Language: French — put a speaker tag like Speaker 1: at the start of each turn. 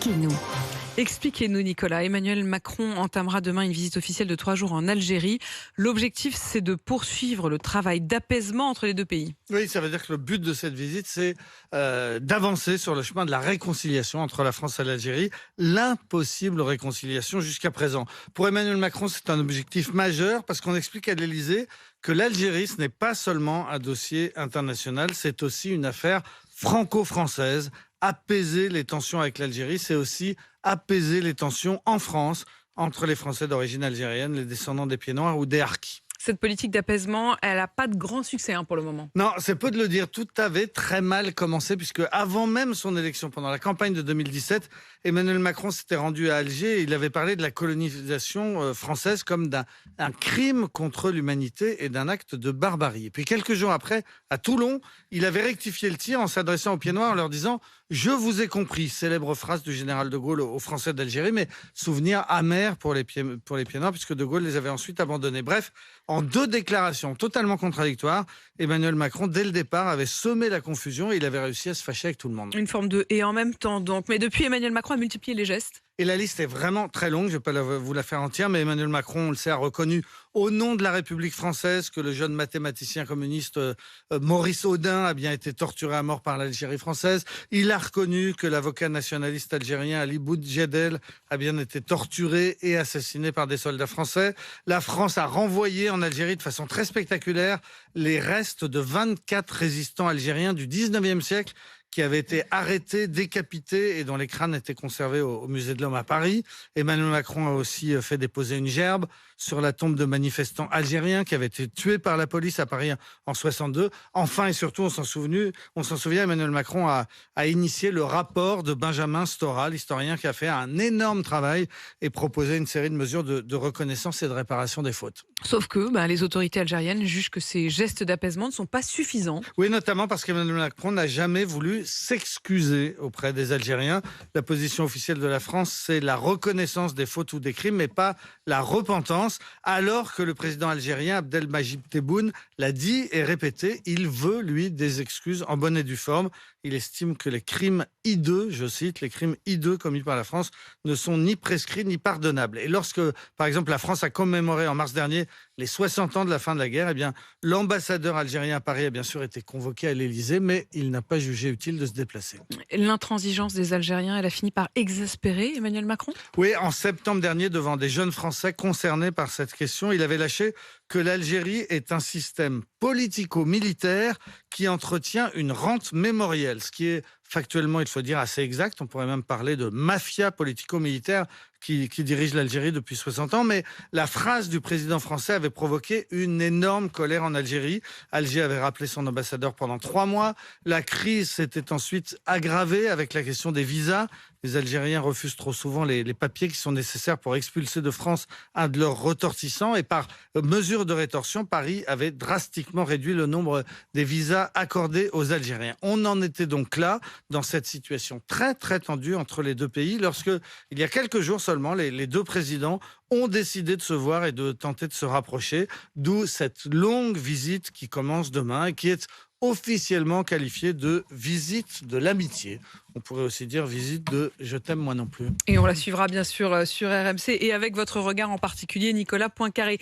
Speaker 1: Expliquez-nous.
Speaker 2: Expliquez-nous, Nicolas. Emmanuel Macron entamera demain une visite officielle de 3 jours en Algérie. L'objectif, c'est de poursuivre le travail d'apaisement entre les deux pays.
Speaker 3: Oui, ça veut dire que le but de cette visite, c'est d'avancer sur le chemin de la réconciliation entre la France et l'Algérie. L'impossible réconciliation jusqu'à présent. Pour Emmanuel Macron, c'est un objectif majeur parce qu'on explique à l'Élysée que l'Algérie, ce n'est pas seulement un dossier international, c'est aussi une affaire franco-française. Apaiser les tensions avec l'Algérie, c'est aussi apaiser les tensions en France entre les Français d'origine algérienne, les descendants des Pieds-Noirs ou des Harkis.
Speaker 2: Cette politique d'apaisement, elle n'a pas de grand succès pour le moment.
Speaker 3: Non, c'est peu de le dire. Tout avait très mal commencé puisque avant même son élection, pendant la campagne de 2017, Emmanuel Macron s'était rendu à Alger et il avait parlé de la colonisation française comme d'un crime contre l'humanité et d'un acte de barbarie. Et puis quelques jours après, à Toulon, il avait rectifié le tir en s'adressant aux Pieds-Noirs en leur disant « Je vous ai compris », célèbre phrase du général de Gaulle aux Français d'Algérie, mais souvenir amer pour les Pieds-Noirs puisque de Gaulle les avait ensuite abandonnés. Bref, en deux déclarations totalement contradictoires, Emmanuel Macron, dès le départ, avait semé la confusion et il avait réussi à se fâcher avec tout le monde.
Speaker 2: Une forme de « et en même temps » donc. Mais depuis, Emmanuel Macron a multiplié les gestes.
Speaker 3: Et la liste est vraiment très longue, je ne vais pas vous la faire entière, mais Emmanuel Macron, on le sait, a reconnu au nom de la République française que le jeune mathématicien communiste Maurice Audin a bien été torturé à mort par l'Algérie française. Il a reconnu que l'avocat nationaliste algérien Ali Boudjedel a bien été torturé et assassiné par des soldats français. La France a renvoyé en Algérie de façon très spectaculaire les restes de 24 résistants algériens du 19e siècle qui avaient été arrêtés, décapités et dont les crânes étaient conservés au Musée de l'Homme à Paris. Emmanuel Macron a aussi fait déposer une gerbe sur la tombe de manifestants algériens qui avaient été tués par la police à Paris en 62. Enfin et surtout, on s'en souvient, Emmanuel Macron a initié le rapport de Benjamin Stora, l'historien qui a fait un énorme travail et proposé une série de mesures de reconnaissance et de réparation des fautes.
Speaker 2: Sauf que les autorités algériennes jugent que ces gestes d'apaisement ne sont pas suffisants.
Speaker 3: Oui, notamment parce qu'Emmanuel Macron n'a jamais voulu s'excuser auprès des Algériens. La position officielle de la France, c'est la reconnaissance des fautes ou des crimes, mais pas la repentance, alors que le président algérien Abdelmadjid Tebboune l'a dit et répété, il veut, lui, des excuses en bonne et due forme. Il estime que les crimes hideux, je cite, les crimes hideux commis par la France ne sont ni prescrits ni pardonnables. Et lorsque, par exemple, la France a commémoré en mars dernier les 60 ans de la fin de la guerre, eh bien, l'ambassadeur algérien à Paris a bien sûr été convoqué à l'Élysée, mais il n'a pas jugé utile de se déplacer.
Speaker 2: L'intransigeance des Algériens, elle a fini par exaspérer Emmanuel Macron ?
Speaker 3: Oui, en septembre dernier, devant des jeunes Français concernés par cette question, il avait lâché que l'Algérie est un système politico-militaire qui entretient une rente mémorielle, ce qui est factuellement, il faut dire, assez exact. On pourrait même parler de mafia politico-militaire qui dirige l'Algérie depuis 60 ans. Mais la phrase du président français avait provoqué une énorme colère en Algérie. Alger avait rappelé son ambassadeur pendant 3 mois. La crise s'était ensuite aggravée avec la question des visas. Les Algériens refusent trop souvent les papiers qui sont nécessaires pour expulser de France un de leurs ressortissants. Et par mesure de rétorsion, Paris avait drastiquement réduit le nombre des visas accordés aux Algériens. On en était donc là, dans cette situation très très tendue entre les deux pays, lorsque, il y a quelques jours seulement, les deux présidents ont décidé de se voir et de tenter de se rapprocher, d'où cette longue visite qui commence demain et qui est officiellement qualifiée de visite de l'amitié. On pourrait aussi dire visite de « je t'aime moi non plus ».
Speaker 2: Et on la suivra bien sûr sur RMC et avec votre regard en particulier, Nicolas Poincaré.